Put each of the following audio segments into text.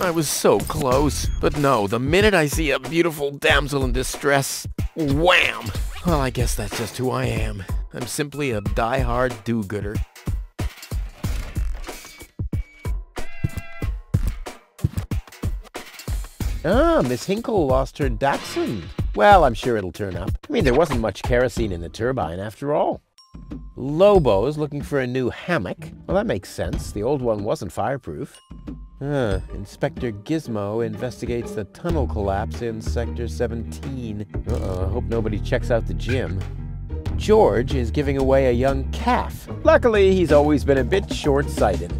I was so close. But no, the minute I see a beautiful damsel in distress, wham! Well, I guess that's just who I am. I'm simply a die-hard do-gooder. Ah, Miss Hinkle lost her Dachshund. Well, I'm sure it'll turn up. I mean, there wasn't much kerosene in the turbine after all. Lobo's looking for a new hammock. Well, that makes sense. The old one wasn't fireproof. Inspector Gizmo investigates the tunnel collapse in Sector 17. Uh-oh, I hope nobody checks out the gym. George is giving away a young calf. Luckily, he's always been a bit short-sighted.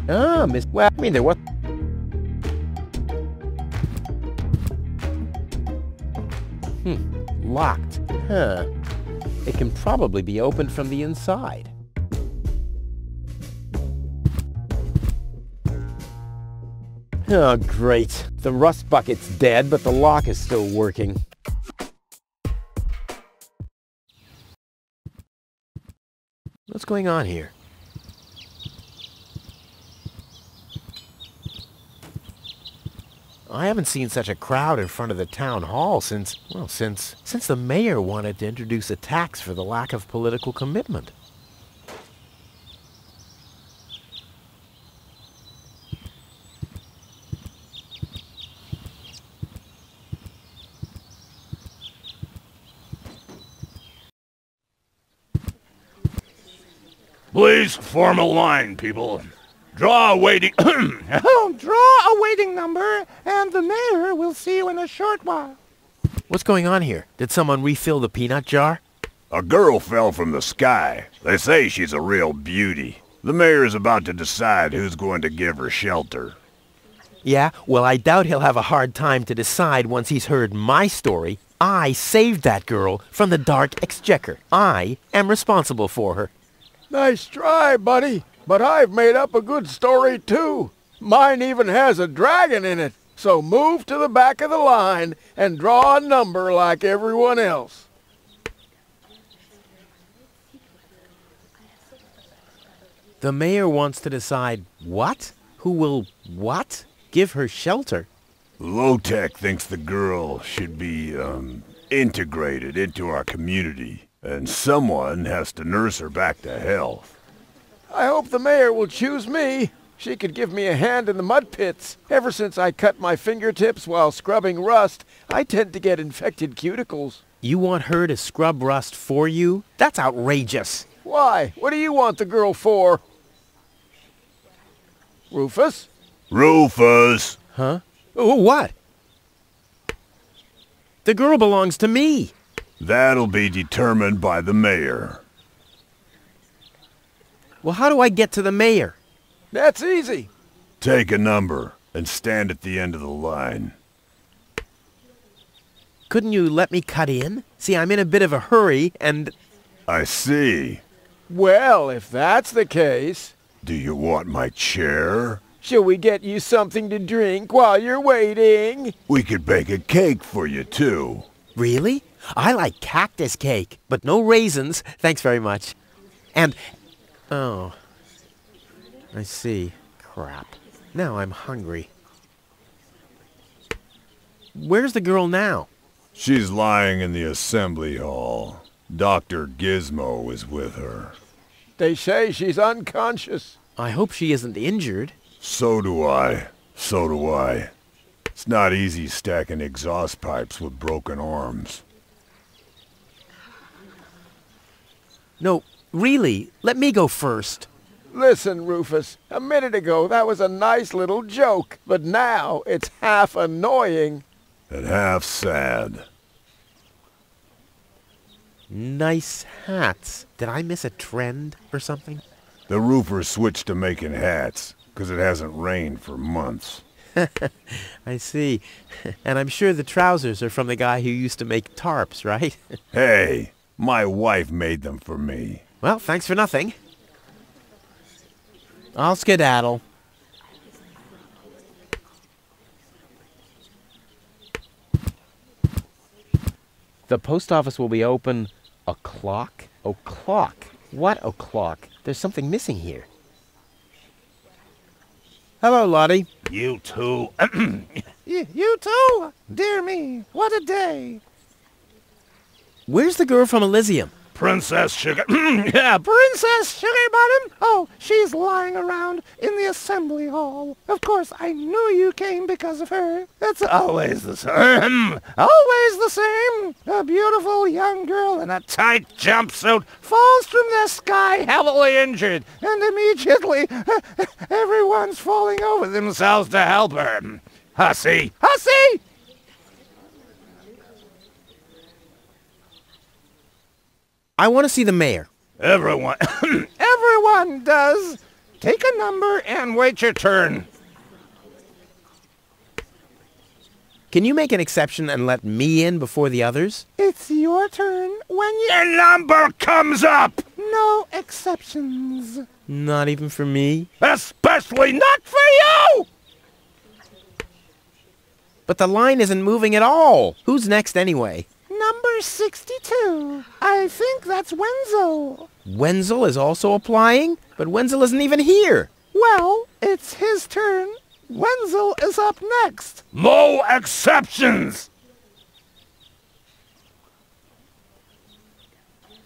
Ah, well, I mean, there was... Locked. Huh. It can probably be opened from the inside. Oh, great. The rust bucket's dead, but the lock is still working. What's going on here? I haven't seen such a crowd in front of the town hall since the mayor wanted to introduce a tax for the lack of political commitment. Please form a line, people. Draw a waiting... Draw a waiting number, and the mayor will see you in a short while. What's going on here? Did someone refill the peanut jar? A girl fell from the sky. They say she's a real beauty. The mayor's about to decide who's going to give her shelter. Yeah, well, I doubt he'll have a hard time to decide once he's heard my story. I saved that girl from the dark exchequer. I am responsible for her. Nice try, buddy. But I've made up a good story, too. Mine even has a dragon in it. So move to the back of the line and draw a number like everyone else. The mayor wants to decide what? Who will what? Give her shelter? Low-Tech thinks the girl should be, integrated into our community. And someone has to nurse her back to health. I hope the mayor will choose me. She could give me a hand in the mud pits. Ever since I cut my fingertips while scrubbing rust, I tend to get infected cuticles. You want her to scrub rust for you? That's outrageous. Why? What do you want the girl for? Rufus? Rufus! Huh? Oh, what? The girl belongs to me. That'll be determined by the mayor. Well, how do I get to the mayor? That's easy. Take a number and stand at the end of the line. Couldn't you let me cut in? See, I'm in a bit of a hurry, and... I see. Well, if that's the case... Do you want my chair? Shall we get you something to drink while you're waiting? We could bake a cake for you, too. Really? I like cactus cake, but no raisins. Thanks very much. And... Oh. I see. Crap. Now I'm hungry. Where's the girl now? She's lying in the assembly hall. Dr. Gizmo is with her. They say she's unconscious. I hope she isn't injured. So do I. So do I. It's not easy stacking exhaust pipes with broken arms. No, really, let me go first. Listen, Rufus, a minute ago that was a nice little joke, but now it's half annoying. And half sad. Nice hats. Did I miss a trend or something? The roofer switched to making hats, 'cause it hasn't rained for months. I see. And I'm sure the trousers are from the guy who used to make tarps, right? Hey, my wife made them for me. Well, thanks for nothing. I'll skedaddle. The post office will be open o'clock? O'clock? What o'clock? There's something missing here. Hello, Lottie. You too. You too? Dear me, what a day. Where's the girl from Elysium? Princess Sugar. Yeah, Princess Sugarbottom? Oh, she's lying around in the assembly hall. Of course, I knew you came because of her. It's always the same. Always the same. A beautiful young girl in a tight jumpsuit falls from the sky heavily injured, and immediately everyone's falling over themselves to help her. Hussy! Hussy! I want to see the mayor. Everyone. Everyone does. Take a number and wait your turn. Can you make an exception and let me in before the others? It's your turn when Your number comes up! No exceptions. Not even for me? Especially not for you! But the line isn't moving at all. Who's next anyway? Number 62. I think that's Wenzel. Wenzel is also applying? But Wenzel isn't even here. Well, it's his turn. Wenzel is up next. No exceptions!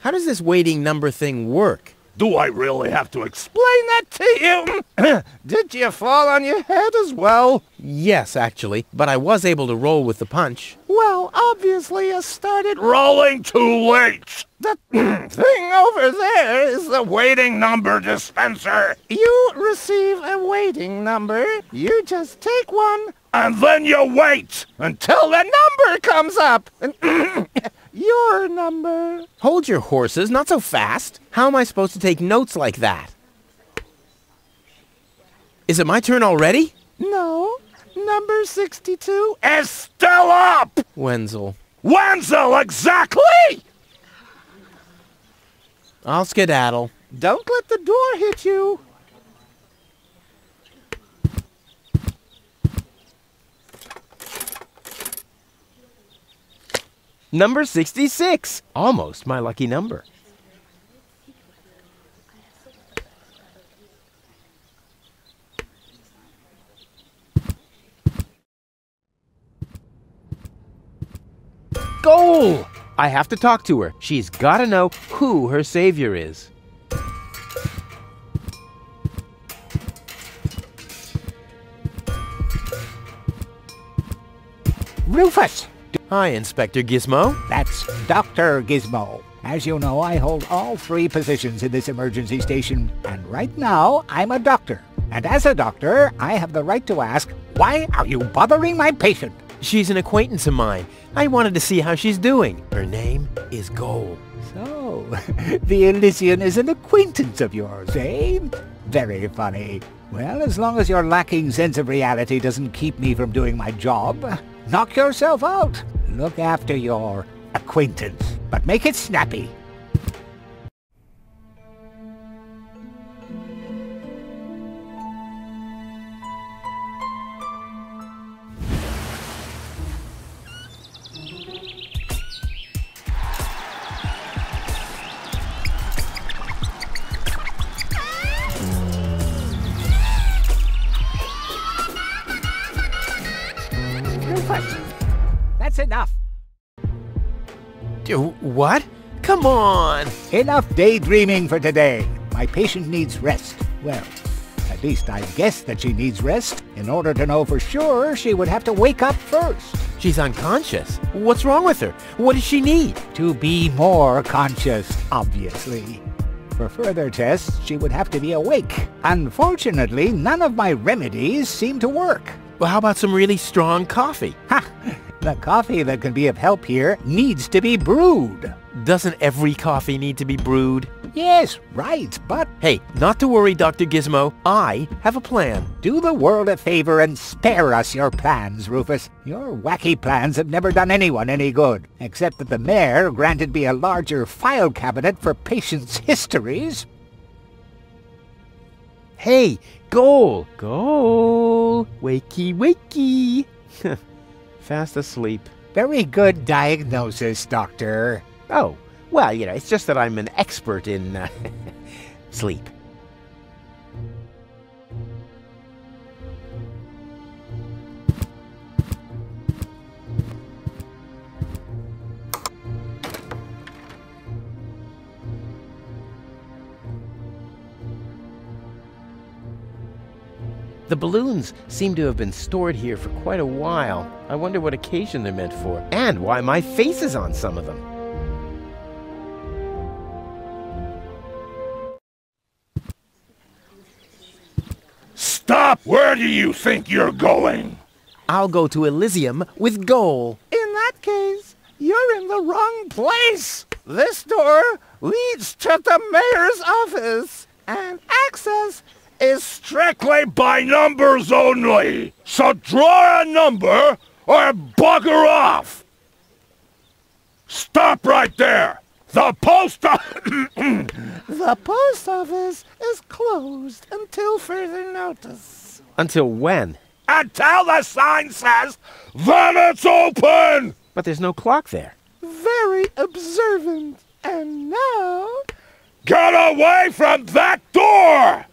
How does this waiting number thing work? Do I really have to explain? Explain that to you. Did you fall on your head as well? Yes, actually, but I was able to roll with the punch. Well, obviously you started... Rolling too late! The thing over there is the... Waiting number dispenser! You receive a waiting number. You just take one... And then you wait! Until the number comes up. Your number. Hold your horses, not so fast. How am I supposed to take notes like that? Is it my turn already? No. Number 62 is still up! Wenzel. Wenzel, exactly! I'll skedaddle. Don't let the door hit you. Number 66. Almost my lucky number. Goal! I have to talk to her. She's got to know who her savior is. Rufus! Hi, Inspector Gizmo. That's Dr. Gizmo. As you know, I hold all 3 positions in this emergency station, and right now, I'm a doctor. And as a doctor, I have the right to ask, why are you bothering my patient? She's an acquaintance of mine. I wanted to see how she's doing. Her name is Goal. So, the Elysian is an acquaintance of yours, eh? Very funny. Well, as long as your lacking sense of reality doesn't keep me from doing my job, knock yourself out. Look after your acquaintance, but make it snappy. That's enough. What? Come on! Enough daydreaming for today. My patient needs rest. Well, at least I guess that she needs rest. In order to know for sure, she would have to wake up first. She's unconscious. What's wrong with her? What does she need? To be more conscious, obviously. For further tests, she would have to be awake. Unfortunately, none of my remedies seem to work. Well, how about some really strong coffee? Ha! The coffee that can be of help here needs to be brewed. Doesn't every coffee need to be brewed? Yes, right, but... Hey, not to worry, Dr. Gizmo. I have a plan. Do the world a favor and spare us your plans, Rufus. Your wacky plans have never done anyone any good, except that the mayor granted me a larger file cabinet for patients' histories. Hey, Goal! Goal! Wakey, wakey! Fast asleep. Very good diagnosis, Doctor. Oh, well, it's just that I'm an expert in sleep. The balloons seem to have been stored here for quite a while. I wonder what occasion they're meant for, and why my face is on some of them. Stop! Where do you think you're going? I'll go to Elysium with Goal. In that case, you're in the wrong place. This door leads to the mayor's office, and access is Strictly by numbers only. So draw a number or bugger off. Stop right there. The post The post office is closed until further notice. Until when? Until the sign says that it's open. But there's no clock there. Very observant. And now... Get away from that door!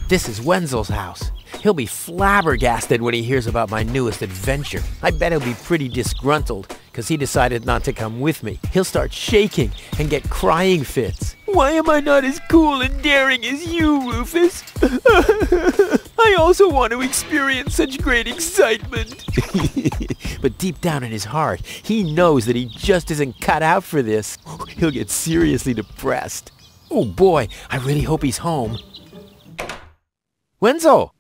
This is Wenzel's house. He'll be flabbergasted when he hears about my newest adventure. I bet he'll be pretty disgruntled, because he decided not to come with me. He'll start shaking and get crying fits. Why am I not as cool and daring as you, Rufus? I also want to experience such great excitement. But deep down in his heart, he knows that he just isn't cut out for this. He'll get seriously depressed. Oh boy, I really hope he's home. Wenzel!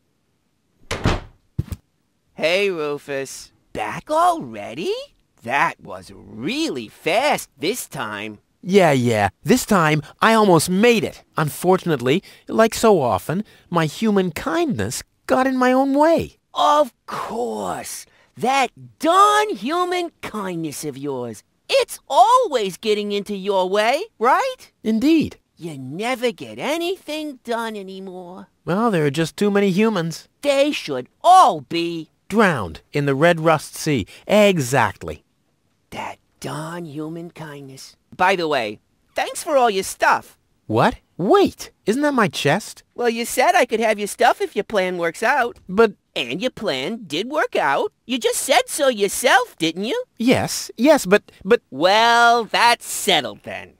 Hey, Rufus. Back already? That was really fast this time. Yeah. This time, I almost made it. Unfortunately, like so often, my human kindness got in my own way. Of course. That darn human kindness of yours. It's always getting into your way, right? Indeed. You never get anything done anymore. Well, there are just too many humans. They should all be... Drowned in the Red Rust Sea. Exactly. That darn human kindness. By the way, thanks for all your stuff. What? Wait, isn't that my chest? Well, you said I could have your stuff if your plan works out. But... And your plan did work out. You just said so yourself, didn't you? Yes, but... Well, that's settled then.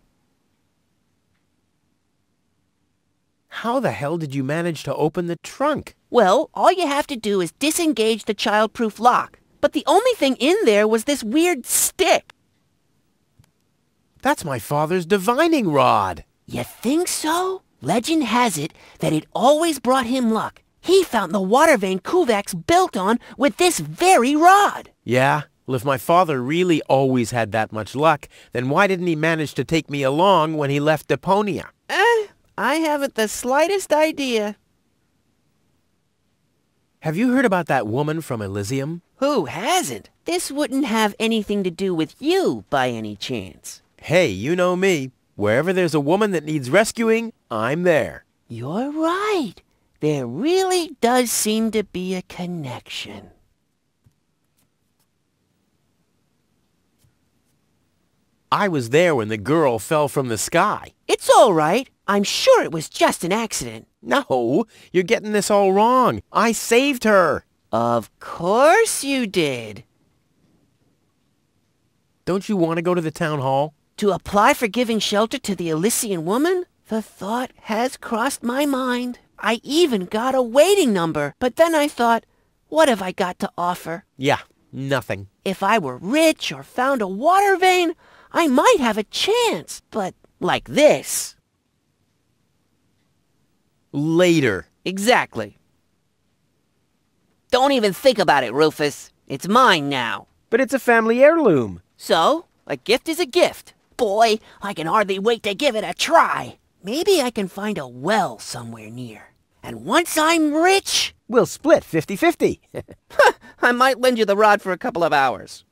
How the hell did you manage to open the trunk? Well, all you have to do is disengage the child-proof lock. But the only thing in there was this weird stick. That's my father's divining rod. You think so? Legend has it that it always brought him luck. He found the water vein Kovacs built on with this very rod. Yeah? Well, if my father really always had that much luck, then why didn't he manage to take me along when he left Deponia? I haven't the slightest idea. Have you heard about that woman from Elysium? Who hasn't? This wouldn't have anything to do with you by any chance. Hey, you know me. Wherever there's a woman that needs rescuing, I'm there. You're right. There really does seem to be a connection. I was there when the girl fell from the sky. It's all right. I'm sure it was just an accident. No, you're getting this all wrong. I saved her. Of course you did. Don't you want to go to the town hall? To apply for giving shelter to the Elysian woman? The thought has crossed my mind. I even got a waiting number. But then I thought, what have I got to offer? Yeah, nothing. If I were rich or found a water vein, I might have a chance. But like this. Later. Exactly. Don't even think about it, Rufus. It's mine now. But it's a family heirloom. So, a gift is a gift. Boy, I can hardly wait to give it a try. Maybe I can find a well somewhere near. And once I'm rich... We'll split 50-50. I might lend you the rod for a couple of hours.